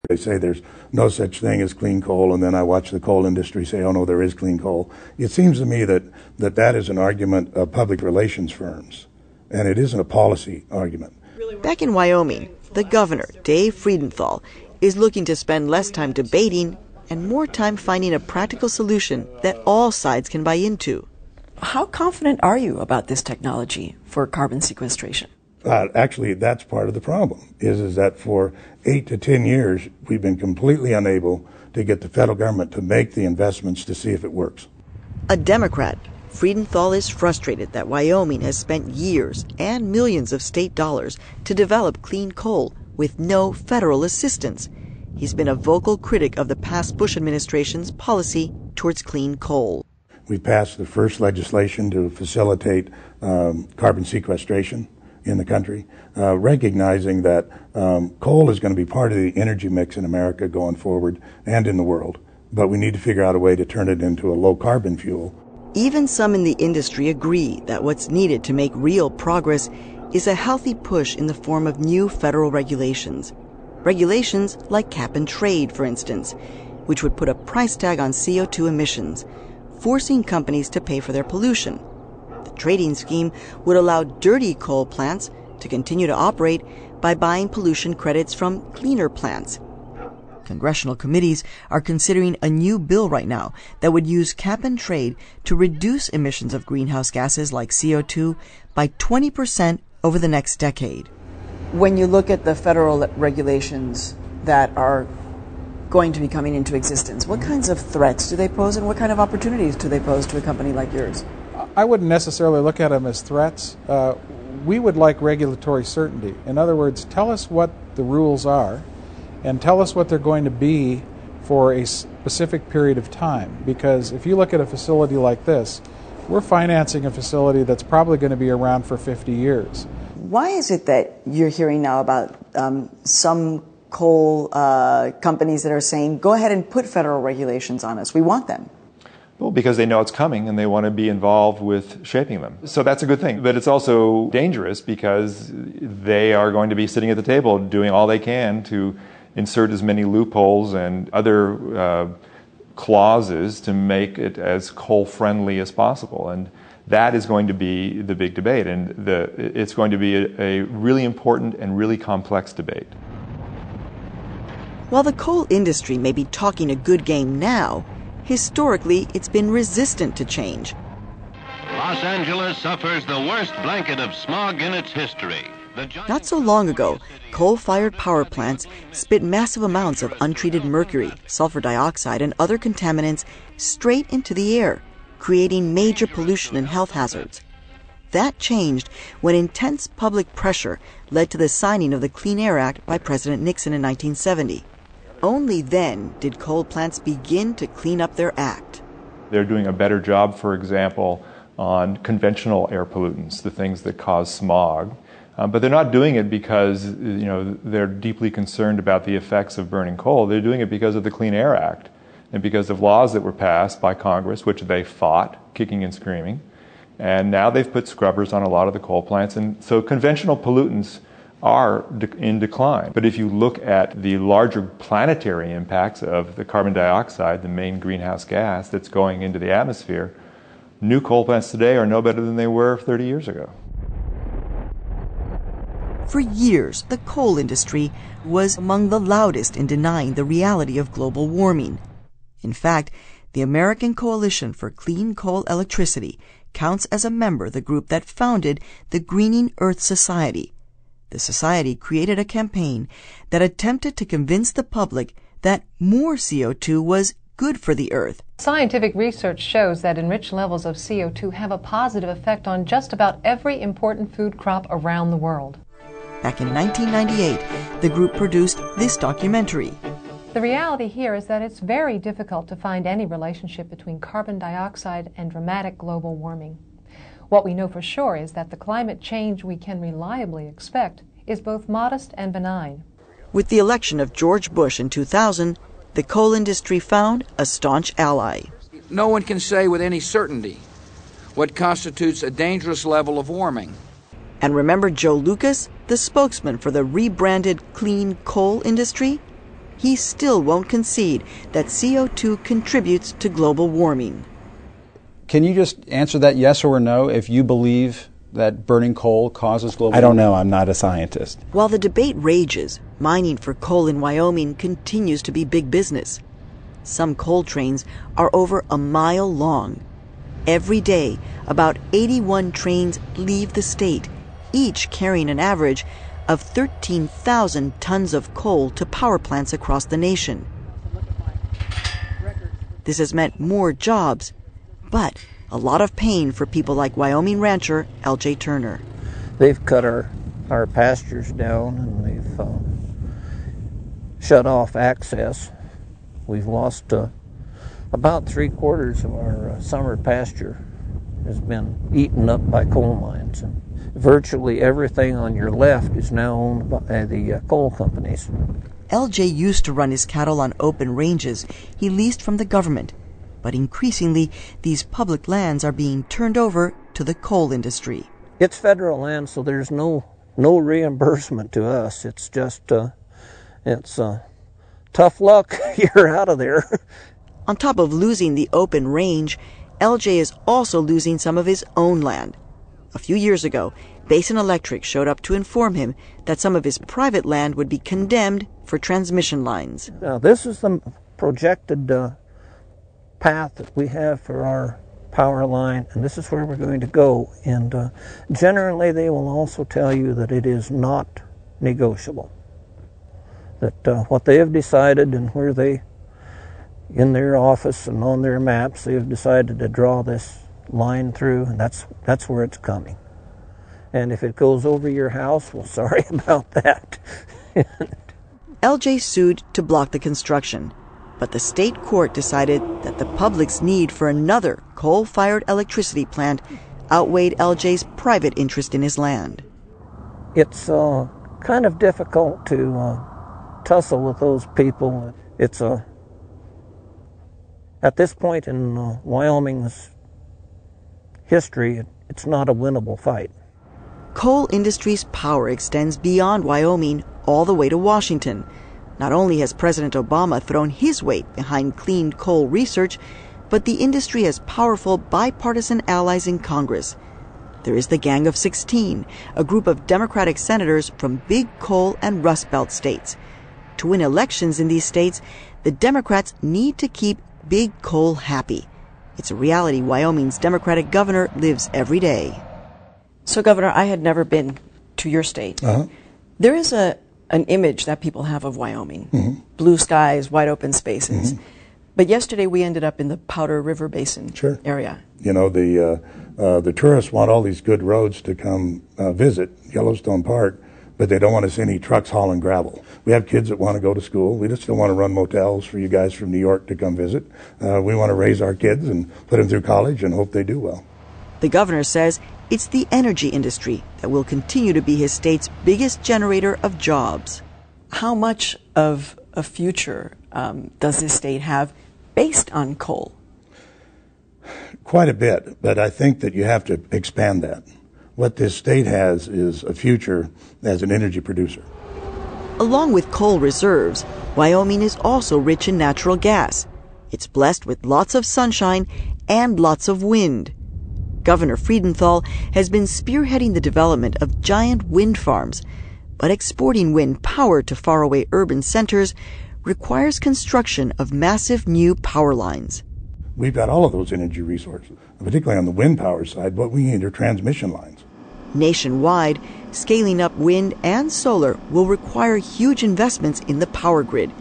They say there's no such thing as clean coal, and then I watch the coal industry say, oh no, there is clean coal. It seems to me that is an argument of public relations firms, and it isn't a policy argument. Back in Wyoming, the governor, Dave Friedenthal, is looking to spend less time debating and more time finding a practical solution that all sides can buy into. How confident are you about this technology for carbon sequestration? Actually, that's part of the problem, is that for 8 to 10 years, we've been completely unable to get the federal government to make the investments to see if it works. A Democrat, Friedenthal is frustrated that Wyoming has spent years and millions of state dollars to develop clean coal with no federal assistance. He's been a vocal critic of the past Bush administration's policy towards clean coal. We passed the first legislation to facilitate carbon sequestration in the country, recognizing that coal is going to be part of the energy mix in America going forward and in the world. But we need to figure out a way to turn it into a low-carbon fuel. Even some in the industry agree that what's needed to make real progress is a healthy push in the form of new federal regulations. Regulations like cap and trade, for instance, which would put a price tag on CO2 emissions, forcing companies to pay for their pollution. The trading scheme would allow dirty coal plants to continue to operate by buying pollution credits from cleaner plants. Congressional committees are considering a new bill right now that would use cap and trade to reduce emissions of greenhouse gases like CO2 by 20% over the next decade. When you look at the federal regulations that are going to be coming into existence, what kinds of threats do they pose and what kind of opportunities do they pose to a company like yours? I wouldn't necessarily look at them as threats. We would like regulatory certainty. In other words, tell us what the rules are and tell us what they're going to be for a specific period of time. Because if you look at a facility like this, we're financing a facility that's probably going to be around for 50 years. Why is it that you're hearing now about some coal companies that are saying, go ahead and put federal regulations on us, we want them? Well, because they know it's coming and they want to be involved with shaping them. So that's a good thing. But it's also dangerous because they are going to be sitting at the table doing all they can to insert as many loopholes and other clauses to make it as coal-friendly as possible. And that is going to be the big debate. And it's going to be a really important and really complex debate. While the coal industry may be talking a good game now, historically it's been resistant to change. Los Angeles suffers the worst blanket of smog in its history. Not so long ago, coal-fired power plants spit massive amounts of untreated mercury, sulfur dioxide, and other contaminants straight into the air, creating major pollution and health hazards. That changed when intense public pressure led to the signing of the Clean Air Act by President Nixon in 1970. Only then did coal plants begin to clean up their act. They're doing a better job, for example, on conventional air pollutants, the things that cause smog. But they're not doing it because they're deeply concerned about the effects of burning coal. They're doing it because of the Clean Air Act and because of laws that were passed by Congress, which they fought, kicking and screaming. And now they've put scrubbers on a lot of the coal plants. And so conventional pollutants are in decline. But if you look at the larger planetary impacts of the carbon dioxide, the main greenhouse gas that's going into the atmosphere, new coal plants today are no better than they were 30 years ago. For years, the coal industry was among the loudest in denying the reality of global warming. In fact, the American Coalition for Clean Coal Electricity counts as a member the group that founded the Greening Earth Society. The society created a campaign that attempted to convince the public that more CO2 was good for the Earth. Scientific research shows that enriched levels of CO2 have a positive effect on just about every important food crop around the world. Back in 1998, the group produced this documentary. The reality here is that it's very difficult to find any relationship between carbon dioxide and dramatic global warming. What we know for sure is that the climate change we can reliably expect is both modest and benign. With the election of George Bush in 2000, the coal industry found a staunch ally. No one can say with any certainty what constitutes a dangerous level of warming. And remember Joe Lucas, the spokesman for the rebranded clean coal industry? he still won't concede that CO2 contributes to global warming. Can you just answer that yes or no if you believe that burning coal causes global warming? I don't know. I'm not a scientist. While the debate rages, mining for coal in Wyoming continues to be big business. Some coal trains are over a mile long. Every day, about 81 trains leave the state, each carrying an average of 13,000 tons of coal to power plants across the nation. This has meant more jobs, but a lot of pain for people like Wyoming rancher L.J. Turner. They've cut our pastures down, and they've shut off access. We've lost about 3/4 of our summer pasture has been eaten up by coal mines. And virtually everything on your left is now owned by the coal companies. L.J. used to run his cattle on open ranges he leased from the government, but increasingly these public lands are being turned over to the coal industry. It's federal land, so there's no reimbursement to us. It's just tough luck. You're out of there. On top of losing the open range, L.J. is also losing some of his own land. A few years ago, Basin Electric showed up to inform him that some of his private land would be condemned for transmission lines. Now, this is the projected path that we have for our power line, and this is where we're going to go. And generally, they will also tell you that it is not negotiable. That what they have decided and where they, in their office and on their maps, they have decided to draw this line through, and that's where it's coming. And if it goes over your house, well, sorry about that. L.J. sued to block the construction, but the state court decided that the public's need for another coal-fired electricity plant outweighed L.J.'s private interest in his land. It's kind of difficult to tussle with those people. It's at this point in Wyoming's history, it's not a winnable fight. Coal industry's power extends beyond Wyoming all the way to Washington. Not only has President Obama thrown his weight behind clean coal research, but the industry has powerful bipartisan allies in Congress. There is the Gang of 16, a group of Democratic senators from big coal and Rust Belt states. To win elections in these states, the Democrats need to keep big coal happy. It's a reality Wyoming's Democratic governor lives every day. So, Governor, I had never been to your state. There is an image that people have of Wyoming. Blue skies, wide open spaces. But yesterday we ended up in the Powder River Basin area. You know, the tourists want all these good roads to come visit Yellowstone Park, but they don't want to see any trucks hauling gravel. We have kids that want to go to school. We just don't want to run motels for you guys from New York to come visit. We want to raise our kids and put them through college and hope they do well. The governor says it's the energy industry that will continue to be his state's biggest generator of jobs. How much of a future does this state have based on coal? Quite a bit, but I think that you have to expand that. What this state has is a future as an energy producer. Along with coal reserves, Wyoming is also rich in natural gas. It's blessed with lots of sunshine and lots of wind. Governor Friedenthal has been spearheading the development of giant wind farms, but exporting wind power to faraway urban centers requires construction of massive new power lines. We've got all of those energy resources, particularly on the wind power side. What we need are transmission lines. Nationwide, scaling up wind and solar will require huge investments in the power grid.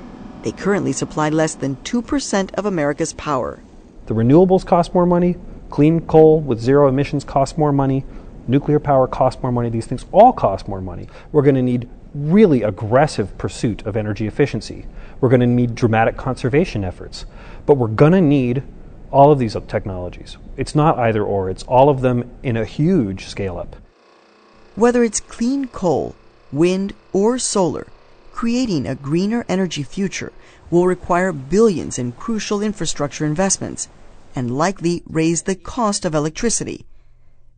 They currently supply less than 2% of America's power. The renewables cost more money. Clean coal with zero emissions costs more money. Nuclear power costs more money. These things all cost more money. We're going to need really aggressive pursuit of energy efficiency. We're going to need dramatic conservation efforts. But we're going to need all of these technologies. It's not either or. It's all of them in a huge scale up. Whether it's clean coal, wind, or solar, creating a greener energy future will require billions in crucial infrastructure investments and likely raise the cost of electricity.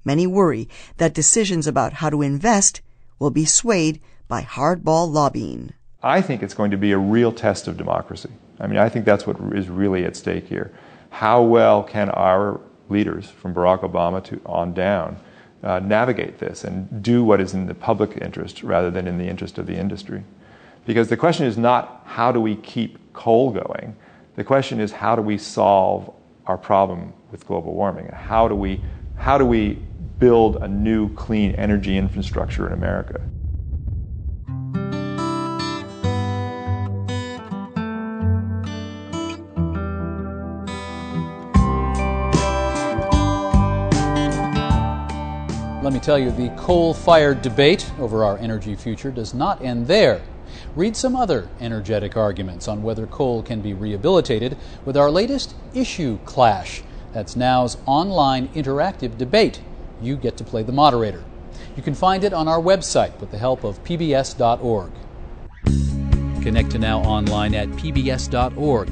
Many worry that decisions about how to invest will be swayed by hardball lobbying. I think it's going to be a real test of democracy. I mean, I think that's what is really at stake here. How well can our leaders, from Barack Obama on down, navigate this and do what is in the public interest rather than in the interest of the industry? Because the question is not how do we keep coal going. The question is how do we solve our problem with global warming? How do we build a new clean energy infrastructure in America? Let me tell you, the coal-fired debate over our energy future does not end there. Read some other energetic arguments on whether coal can be rehabilitated with our latest Issue Clash. That's Now's online interactive debate. You get to play the moderator. You can find it on our website with the help of pbs.org. Connect to Now online at pbs.org.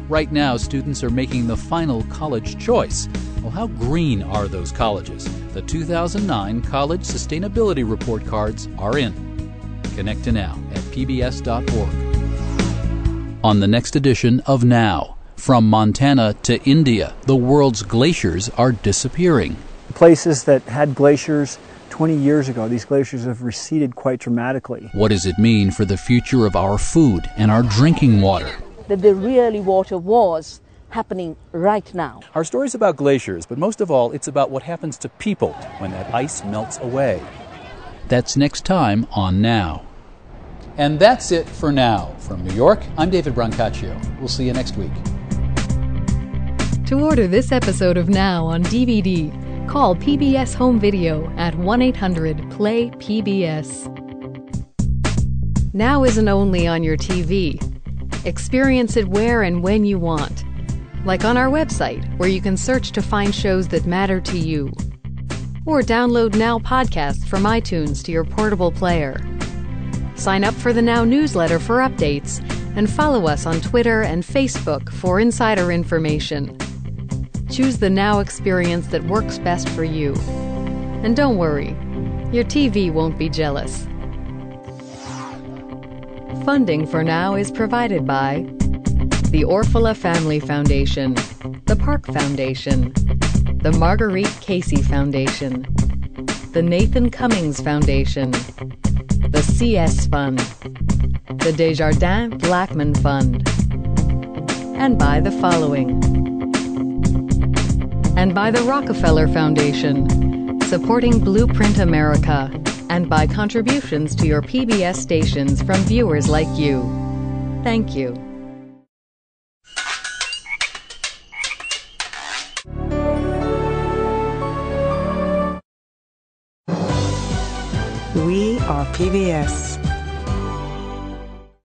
Right now, students are making the final college choice. Well, how green are those colleges? The 2009 College Sustainability Report cards are in. Connect to Now at pbs.org. On the next edition of Now, from Montana to India, the world's glaciers are disappearing. Places that had glaciers 20 years ago, these glaciers have receded quite dramatically. What does it mean for the future of our food and our drinking water? That the really water was happening right now. Our story's about glaciers, but most of all, it's about what happens to people when that ice melts away. That's next time on Now. And that's it for now. From New York, I'm David Brancaccio. We'll see you next week. To order this episode of Now on DVD, call PBS Home Video at 1-800-PLAY-PBS. Now isn't only on your TV. Experience it where and when you want. Like on our website, where you can search to find shows that matter to you. Or download Now podcasts from iTunes to your portable player. Sign up for the Now newsletter for updates, and follow us on Twitter and Facebook for insider information. Choose the Now experience that works best for you. And don't worry, your TV won't be jealous. Funding for Now is provided by the Orfila Family Foundation, the Park Foundation, the Marguerite Casey Foundation, the Nathan Cummings Foundation, the CS Fund, the Desjardins Blackman Fund, and by the following. And by the Rockefeller Foundation, supporting Blueprint America, and by contributions to your PBS stations from viewers like you. Thank you. We are PBS.